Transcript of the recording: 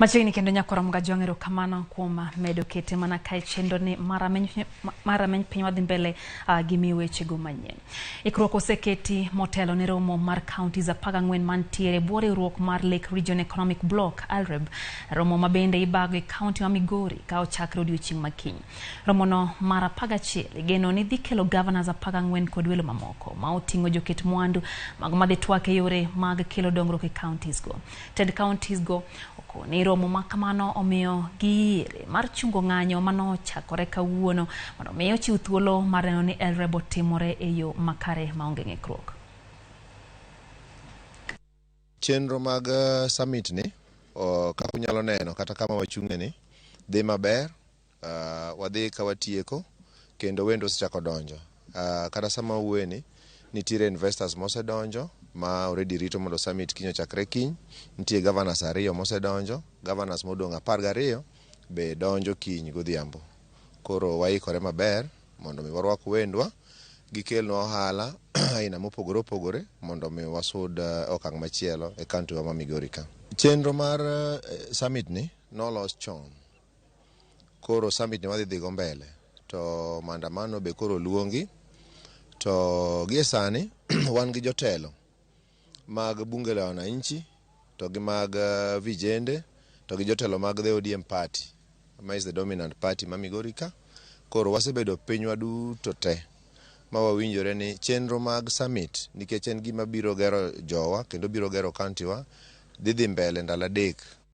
Machiegni kendo nyakora mga jongero kamano kuom medo kete mana kae chendo ni marameny piny wadhi mbele gi weche go manyien. Ikruok oseketi motelo ne romo mar counties 14 mantiere bwo riwruok mar Lake Region Economic Bloc LREB. Romo mabende ibago e kaunti ma Migori ka ochakre odiochieng' makiny. Romo no mar 11 igeno ni dhi kelo governors 14 kod welo mamoko ma oting'o joket mwandu mago madhi twak e yore mag kelo dongruok e counties go. Ted counties go ni romo makamano omiyo giire mar chungo ng'anyo mano chakore kawuono mondo miyo chiw thuolo mar neno ni LREB otimore e yo makare maonge ng'ikruok. Chenro mag summit ni kaka unyalo neno kata kama wachung'e ni dhi maber, wadhi ka watieko kendo wendo osechako donjo. Kata sama uwe ni nitiere investors mosedonjo ma already rito mondo summit kinyo chakre kiny. Nitie governors 2 mosedonjo, governors modong 12 be donjo kiny godhiambo. Koro waikore maber mondo mi warwak wendwa gikelnwa ohala aina mopogore opogore mondo mi wasud okang' machielo e kaunti ma Migori ka. Chenro mar summit ni nolos chon. Koro summit ni wadhi dhigo mbele to maandamano be koro luongi to gie sani wan gi jotelo mag bunge la wananchi to gi mag vijende to gi jotelo mag the ODM party ma is the dominant party ma Migori ka. Koro wasebedo pinywa duto te ma wawinjore ni chenro mag summit nikech en gima biro gero jowa kendo biro gero county wa dhi mbele ndalo 3